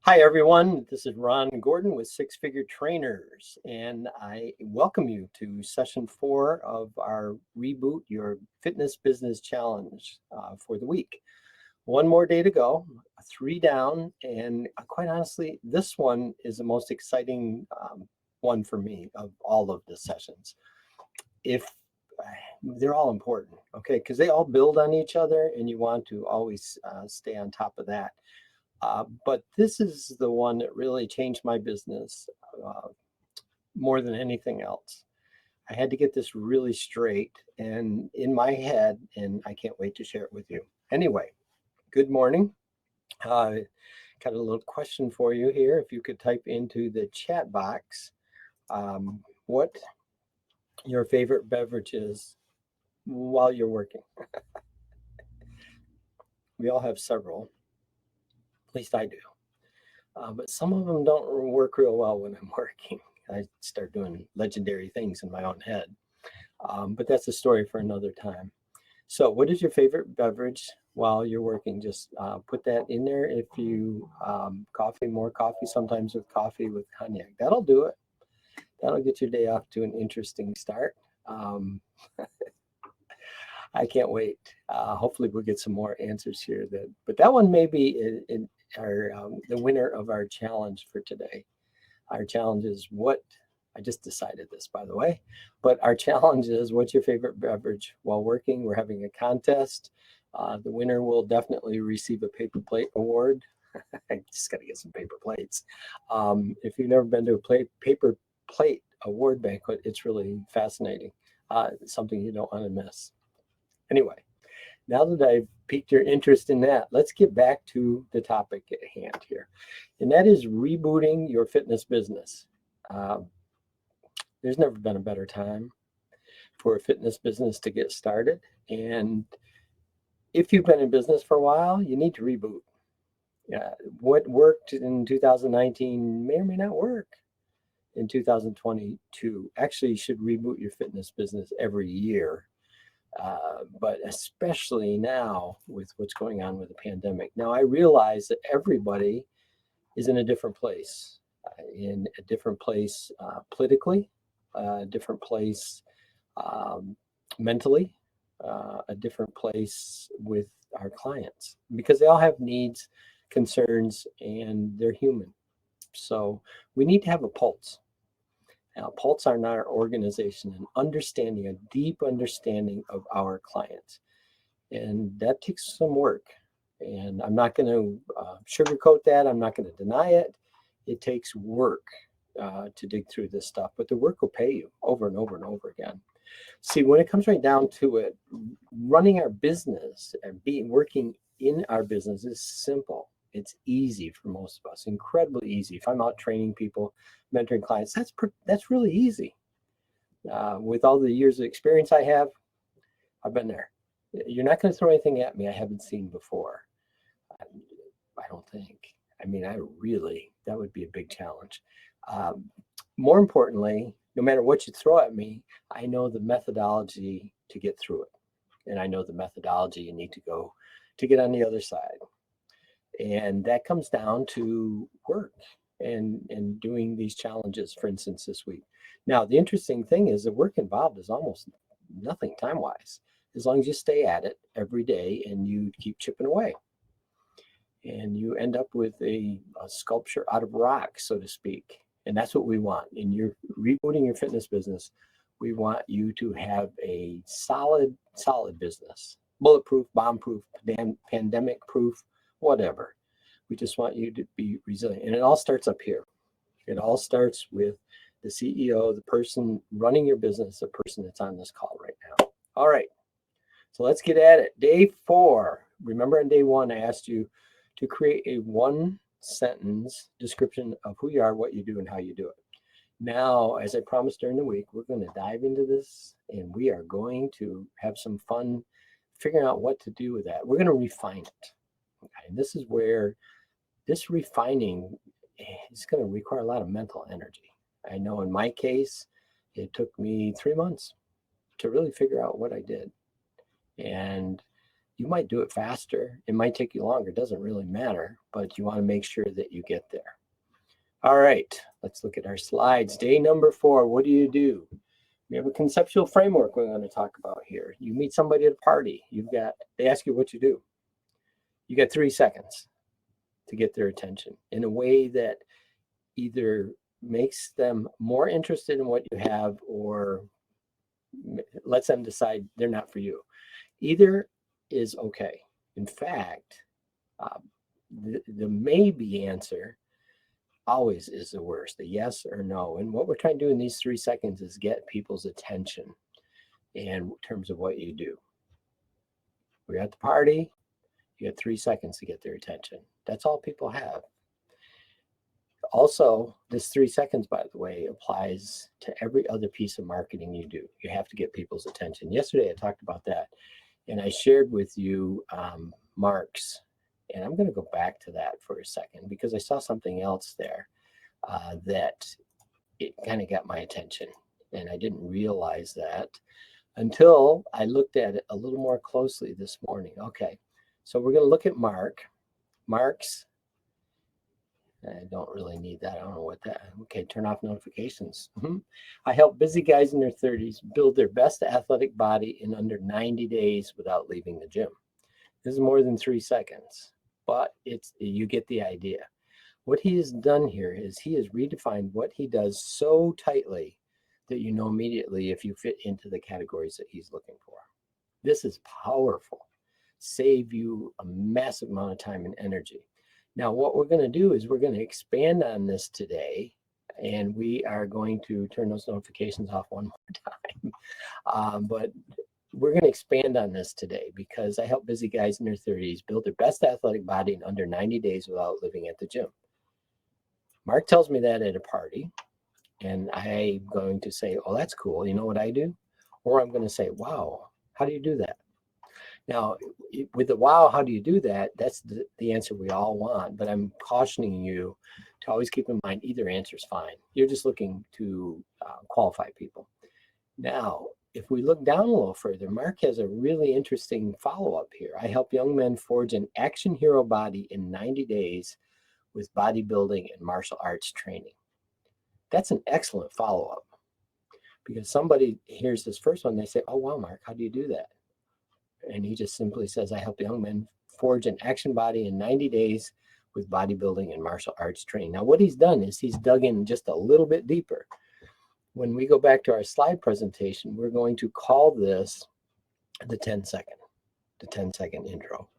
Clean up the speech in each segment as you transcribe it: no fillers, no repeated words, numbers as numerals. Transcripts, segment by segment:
Hi, everyone. This is Ron Gordon with Six Figure Trainers, and I welcome you to session 4 of our Reboot Your Fitness Business Challenge for the week. One more day to go, 3 down, and quite honestly, this one is the most exciting one for me of all of the sessions. If they're all important, okay, because they all build on each other, and you want to always stay on top of that. But this is the one that really changed my business more than anything else. I had to get this really straight and in my head, and I can't wait to share it with you. Anyway, good morning. Got a little question for you here. If you could type into the chat box what your favorite beverage is while you're working. We all have several, at least I do. But some of them don't work real well when I'm working. I start doing legendary things in my own head. But that's a story for another time. So what is your favorite beverage while you're working? Just put that in there. If you more coffee, sometimes with coffee with cognac. That'll do it. That'll get your day off to an interesting start. I can't wait. Hopefully we'll get some more answers here. But that one may be the winner of our challenge for today. Our challenge is I just decided this, by the way, but our challenge is what's your favorite beverage while working? We're having a contest. The winner will definitely receive a paper plate award. I just got to get some paper plates. If you've never been to a paper plate award banquet, it's really fascinating. Something you don't want to miss. Anyway, now that I've piqued your interest in that, let's get back to the topic at hand here. And that is rebooting your fitness business. There's never been a better time for a fitness business to get started. And if you've been in business for a while, you need to reboot. What worked in 2019 may or may not work in 2022. Actually, you should reboot your fitness business every year. But especially now with what's going on with the pandemic. Now, I realize that everybody is in a different place, politically, a different place mentally, a different place with our clients, because they all have needs, concerns, and they're human. So we need to have a pulse. Now, pulse on our organization and understanding, a deep understanding of our clients. And that takes some work. And I'm not going to sugarcoat that. I'm not going to deny it. It takes work to dig through this stuff, but the work will pay you over and over and over again. See, when it comes right down to it, running our business and working in our business is simple. It's easy for most of us, incredibly easy. If I'm out training people, mentoring clients, that's really easy. With all the years of experience I have, I've been there. You're not going to throw anything at me I haven't seen before. I don't think. I mean, that would be a big challenge. More importantly, no matter what you throw at me, I know the methodology to get through it. And I know the methodology you need to go to get on the other side. And that comes down to work and doing these challenges, for instance, this week. Now, the interesting thing is the work involved is almost nothing time-wise, as long as you stay at it every day and you keep chipping away. And you end up with a sculpture out of rock, so to speak. And that's what we want. In your rebooting your fitness business, we want you to have a solid business, bulletproof, bomb-proof, pandemic-proof, whatever. We just want you to be resilient. And it all starts up here. It all starts with the CEO, the person running your business, the person that's on this call right now. All right. So let's get at it. Day 4. Remember on day 1, I asked you to create a 1-sentence description of who you are, what you do, and how you do it. Now, as I promised during the week, we're going to dive into this, and we are going to have some fun figuring out what to do with that. We're going to refine it. Okay? And this is where this refining is going to require a lot of mental energy. I know in my case, it took me 3 months to really figure out what I did. And You might do it faster. It might take you longer. It doesn't really matter, but you want to make sure that you get there. All right, let's look at our slides. Day number 4, what do? We have a conceptual framework we're going to talk about here. You meet somebody at a party. They ask you what you do. You got 3 seconds to get their attention in a way that either makes them more interested in what you have or lets them decide they're not for you. Either is okay. In fact, the maybe answer always is the worst, the yes or no. And what we're trying to do in these 3 seconds is get people's attention in terms of what you do. We're at the party, you have 3 seconds to get their attention. That's all people have. Also, this 3 seconds, by the way, applies to every other piece of marketing you do. You have to get people's attention. Yesterday, I talked about that, and I shared with you marks. And I'm going to go back to that for a second because I saw something else there that it kind of got my attention. And I didn't realize that until I looked at it a little more closely this morning. Okay, so we're going to look at marks. I don't really need that. I don't know what that. Okay, turn off notifications. I help busy guys in their 30s build their best athletic body in under 90 days without leaving the gym. This is more than 3 seconds, but you get the idea. What he has done here is he has redefined what he does so tightly that you know immediately if you fit into the categories that he's looking for. This is powerful. Save you a massive amount of time and energy. Now, what we're going to do is we're going to expand on this today, and we are going to turn those notifications off one more time. But we're going to expand on this today because I help busy guys in their 30s build their best athletic body in under 90 days without living at the gym. Mark tells me that at a party, and I'm going to say, oh, that's cool. You know what I do? Or I'm going to say, wow, how do you do that? Now, with the wow, how do you do that? That's the answer we all want, but I'm cautioning you to always keep in mind either answer is fine. You're just looking to qualify people. Now, if we look down a little further, Mark has a really interesting follow-up here. I help young men forge an action hero body in 90 days with bodybuilding and martial arts training. That's an excellent follow-up because somebody hears this first one, they say, oh, wow, Mark, how do you do that? And he just simply says, I help young men forge an action body in 90 days with bodybuilding and martial arts training. Now, what he's done is he's dug in just a little bit deeper. When we go back to our slide presentation, we're going to call this the 10-second intro.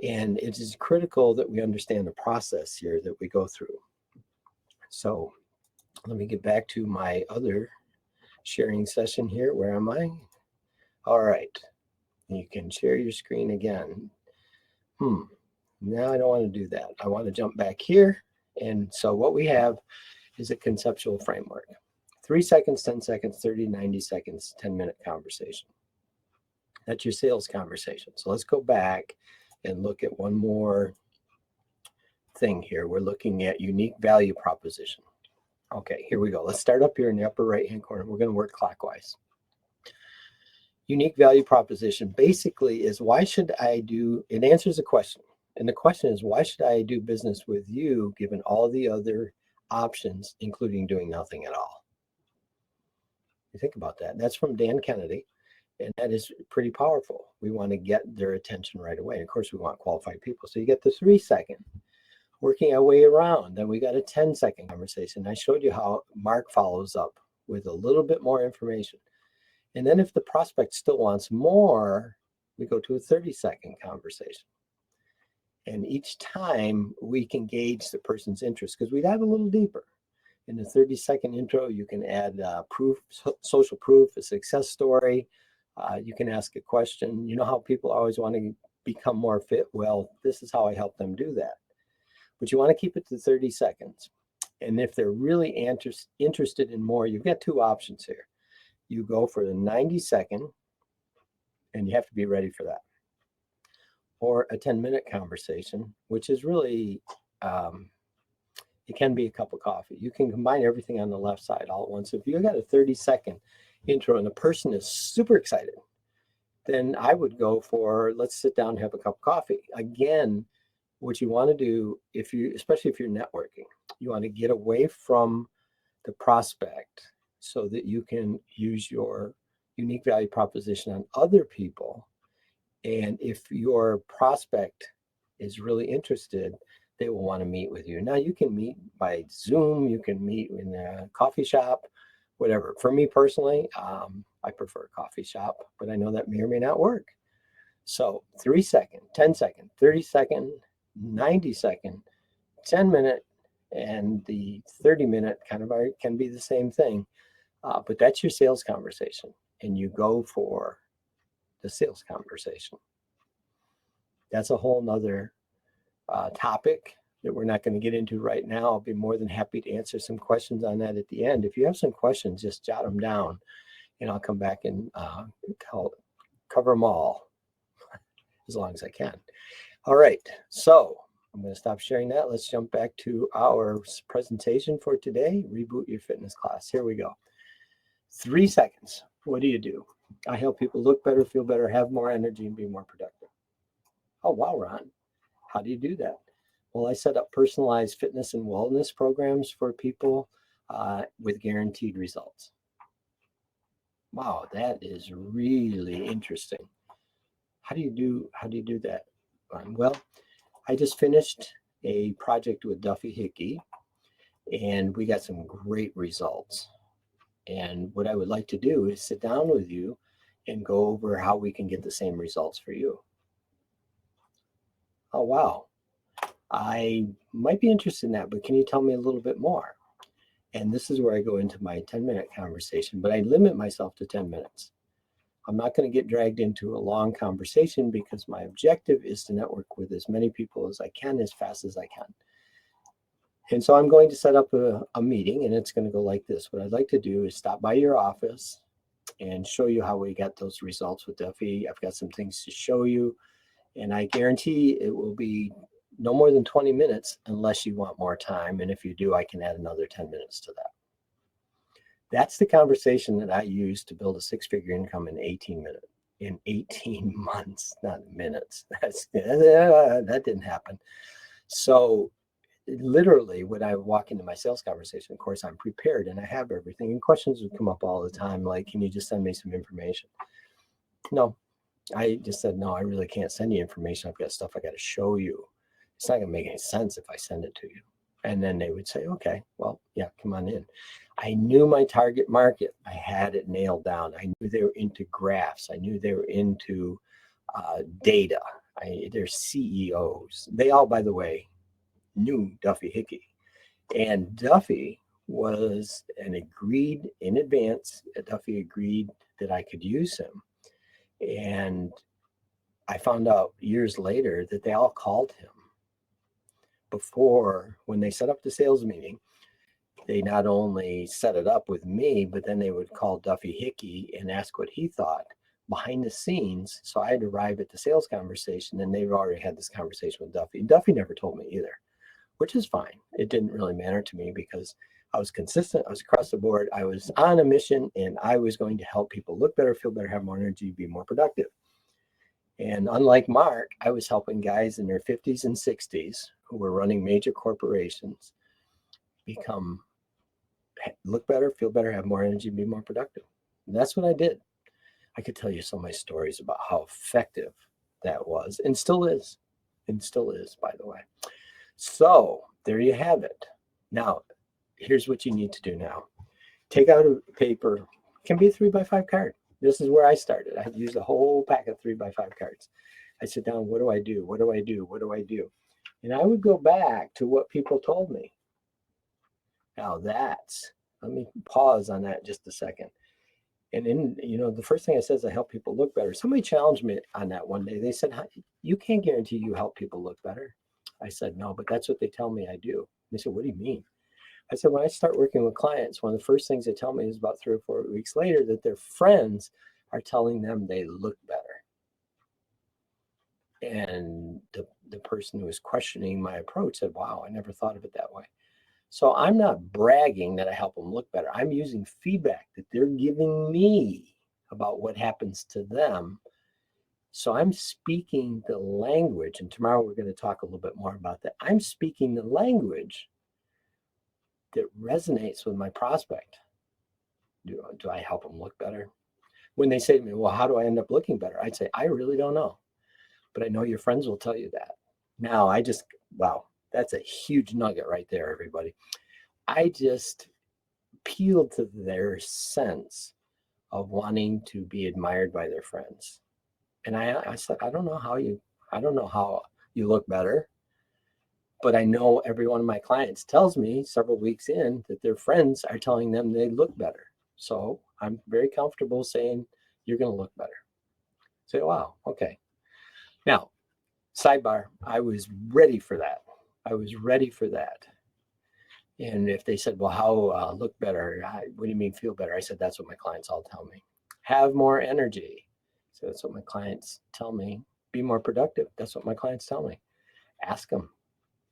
And it is critical that we understand the process here that we go through. So let me get back to my other sharing session here. Where am I? All right. You can share your screen again. Now I don't want to do that. I want to jump back here. And so what we have is a conceptual framework. 3 seconds, 10 seconds, 30, 90 seconds, 10-minute conversation. That's your sales conversation. So let's go back and look at one more thing here. We're looking at unique value proposition. Okay, here we go. Let's start up here in the upper right-hand corner. We're going to work clockwise. Unique value proposition basically is it answers a question. And the question is, why should I do business with you given all the other options, including doing nothing at all? You think about that. That's from Dan Kennedy. And that is pretty powerful. We want to get their attention right away. Of course, we want qualified people. So you get the 3 second, working our way around. Then we got a 10-second conversation. I showed you how Mark follows up with a little bit more information. And then if the prospect still wants more, we go to a 30-second conversation. And each time we can gauge the person's interest because we dive a little deeper. In the 30-second intro, you can add proof, social proof, a success story. You can ask a question. You know how people always want to become more fit? Well, this is how I help them do that. But you want to keep it to 30 seconds. And if they're really interested in more, you've got 2 options here. You go for the 90-second, and you have to be ready for that. Or a 10-minute conversation, which is really, it can be a cup of coffee. You can combine everything on the left side all at once. If you got a 30-second intro and the person is super excited, then I would go for, let's sit down and have a cup of coffee. Again, what you want to do, especially if you're networking, you want to get away from the prospect so that you can use your unique value proposition on other people. And if your prospect is really interested, they will want to meet with you. Now, you can meet by Zoom, you can meet in a coffee shop, whatever. For me personally, I prefer a coffee shop, but I know that may or may not work. So 3-second, 10-second, 30-second, 90-second, 10-minute, and the 30-minute kind of can be the same thing. But that's your sales conversation, and you go for the sales conversation. That's a whole nother topic that we're not going to get into right now. I'll be more than happy to answer some questions on that at the end. If you have some questions, just jot them down, and I'll come back and cover them all as long as I can. All right, so I'm going to stop sharing that. Let's jump back to our presentation for today, Reboot Your Fitness Class. Here we go. 3 seconds. What do? I help people look better, feel better, have more energy, and be more productive. Oh, wow, Ron. How do you do that? Well, I set up personalized fitness and wellness programs for people with guaranteed results. Wow, that is really interesting. How do you do that, Ron? Well, I just finished a project with Duffy Hickey, and we got some great results. And what I would like to do is sit down with you and go over how we can get the same results for you. Oh, wow. I might be interested in that, but can you tell me a little bit more? And this is where I go into my 10-minute conversation, but I limit myself to 10 minutes. I'm not going to get dragged into a long conversation because my objective is to network with as many people as I can, as fast as I can. And so I'm going to set up a meeting, and it's going to go like this. What I'd like to do is stop by your office and show you how we got those results with Duffy. I've got some things to show you, and I guarantee it will be no more than 20 minutes unless you want more time. And if you do, I can add another 10 minutes to that. That's the conversation that I used to build a 6-figure income in 18 months, not minutes. That didn't happen. So literally, when I walk into my sales conversation, of course, I'm prepared and I have everything. And questions would come up all the time, like, can you just send me some information? No, I just said, no, I really can't send you information. I've got stuff I got to show you. It's not going to make any sense if I send it to you. And then they would say, okay, well, yeah, come on in. I knew my target market. I had it nailed down. I knew they were into graphs. I knew they were into data. They're CEOs. They all, by the way, knew Duffy Hickey. And Duffy was agreed in advance. Duffy agreed that I could use him. And I found out years later that they all called him. Before, when they set up the sales meeting, they not only set it up with me, but then they would call Duffy Hickey and ask what he thought behind the scenes. So I'd arrive at the sales conversation, and they've already had this conversation with Duffy. Duffy never told me either, which is fine. It didn't really matter to me because I was consistent. I was across the board. I was on a mission, and I was going to help people look better, feel better, have more energy, be more productive. And unlike Mark, I was helping guys in their 50s and 60s who were running major corporations look better, feel better, have more energy, be more productive. And that's what I did. I could tell you so many stories about how effective that was, and still is, by the way. So there you have it. Now, here's what you need to do now. Take out a paper. It can be a 3x5 card. This is where I started. I used a whole pack of 3x5 cards. I sit down, what do I do? What do I do? What do I do? And I would go back to what people told me. Now let me pause on that just a second. And then, the first thing I said is I help people look better. Somebody challenged me on that one day. They said, you can't guarantee you help people look better. I said, no, but that's what they tell me I do. They said, what do you mean? I said, when I start working with clients, one of the first things they tell me is about 3 or 4 weeks later that their friends are telling them they look better. And the person who was questioning my approach said, wow, I never thought of it that way. So I'm not bragging that I help them look better. I'm using feedback that they're giving me about what happens to them So I'm speaking the language, and tomorrow we're going to talk a little bit more about that. I'm speaking the language that resonates with my prospect. Do I help them look better? When they say to me, well, how do I end up looking better? I'd say, I really don't know, but I know your friends will tell you that. Now, wow, that's a huge nugget right there, everybody. I just appealed to their sense of wanting to be admired by their friends. And I said, I don't know how you look better, but I know every one of my clients tells me several weeks in that their friends are telling them they look better. So I'm very comfortable saying you're going to look better. Say, wow, okay. Now, sidebar, I was ready for that. And if they said, well, how look better? What do you mean feel better? I said, that's what my clients all tell me. Have more energy. So that's what my clients tell me. Be more productive. That's what my clients tell me. Ask them.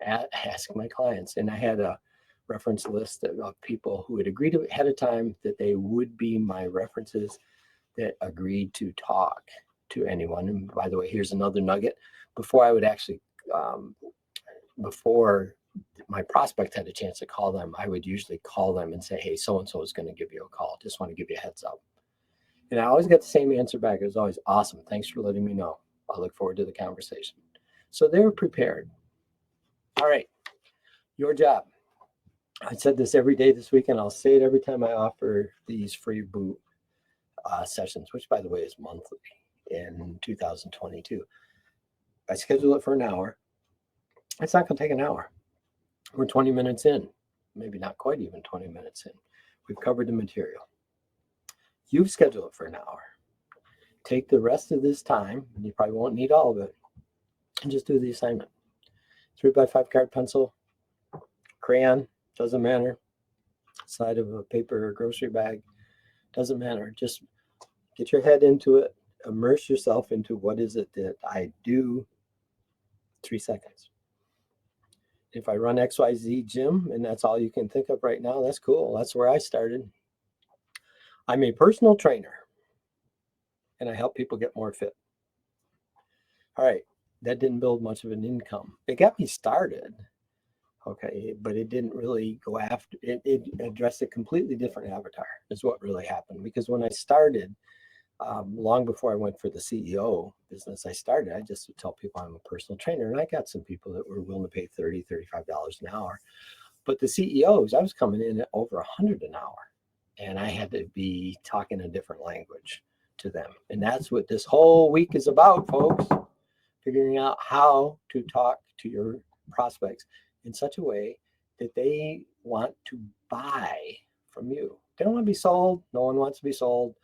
Ask my clients. And I had a reference list of people who had agreed ahead of time that they would be my references that agreed to talk to anyone. And by the way, here's another nugget. Before I would actually, before my prospect had a chance to call them, I would usually call them and say, hey, so-and-so is going to give you a call. Just want to give you a heads up. And I always got the same answer back. It was always, awesome. Thanks for letting me know. I look forward to the conversation. So they were prepared. All right, your job. I said this every day this week, and I'll say it every time I offer these free boot sessions, which, by the way, is monthly in 2022. I schedule it for an hour. It's not going to take an hour. We're 20 minutes in, maybe not quite even 20 minutes in. We've covered the material. You've scheduled it for an hour. Take the rest of this time, and you probably won't need all of it, and just do the assignment. 3x5 card pencil, crayon, doesn't matter. Side of a paper or grocery bag, doesn't matter. Just get your head into it. Immerse yourself into what is it that I do. 3 seconds. If I run XYZ gym and that's all you can think of right now, that's cool. That's where I started. I'm a personal trainer and I help people get more fit. All right, that didn't build much of an income. It got me started, okay, but it didn't really go after it. It addressed a completely different avatar is what really happened. Because when I started, long before I went for the CEO business, I just would tell people I'm a personal trainer. And I got some people that were willing to pay $30, $35 an hour. But the CEOs, I was coming in at over $100 an hour. And I had to be talking a different language to them. And that's what this whole week is about, folks. Figuring out how to talk to your prospects in such a way that they want to buy from you. They don't want to be sold. No one wants to be sold.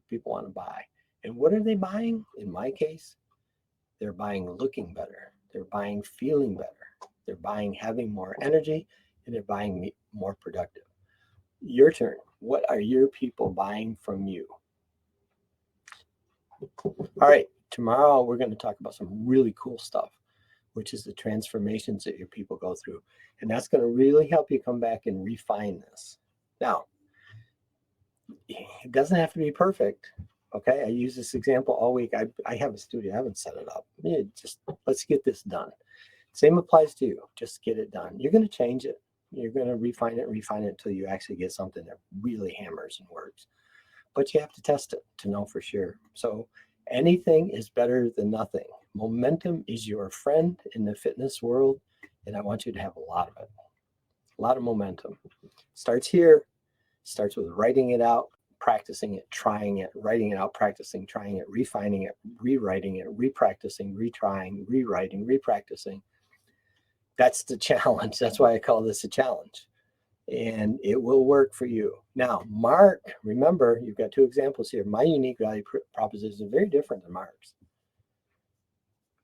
People want to buy. And what are they buying? In my case, they're buying looking better. They're buying feeling better. They're buying having more energy, and they're buying more productive. Your turn. What are your people buying from you? All right. Tomorrow, we're going to talk about some really cool stuff, which is the transformations that your people go through. And that's going to really help you come back and refine this. Now, it doesn't have to be perfect. Okay. I use this example all week. I have a studio. I haven't set it up. Just let's get this done. Same applies to you. Just get it done. You're going to change it. You're going to refine it until you actually get something that really hammers and works. But you have to test it to know for sure. So anything is better than nothing. Momentum is your friend in the fitness world, and I want you to have a lot of it. A lot of momentum. Starts here, starts with writing it out, practicing it, trying it, writing it out, practicing, trying it, refining it, rewriting it, repracticing, retrying, rewriting, repracticing. That's the challenge. That's why I call this a challenge. And it will work for you. Now, Mark, remember, you've got two examples here. My unique value proposition is very different than Mark's.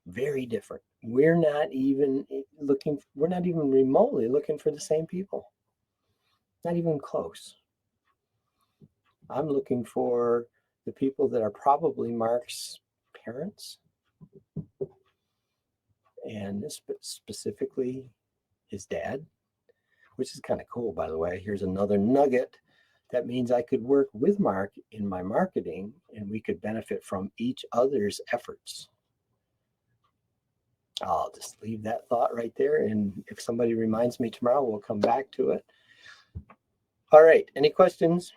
Very different. We're not even remotely looking for the same people. Not even close. I'm looking for the people that are probably Mark's parents, and specifically his dad, which is kind of cool, by the way. Here's another nugget. That means I could work with Mark in my marketing and we could benefit from each other's efforts. I'll just leave that thought right there. And if somebody reminds me tomorrow, we'll come back to it. All right. Any questions?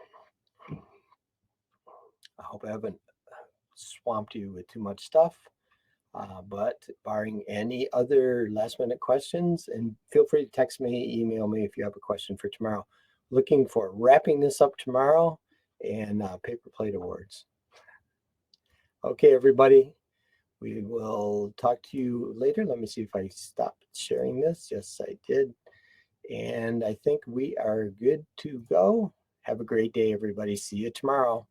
I hope I haven't swamped you with too much stuff. But barring any other last minute questions, and feel free to text me, email me if you have a question for tomorrow. Looking for wrapping this up tomorrow and paper plate awards. Okay, everybody. We will talk to you later. Let me see if I stopped sharing this. Yes, I did. And I think we are good to go. Have a great day, everybody. See you tomorrow.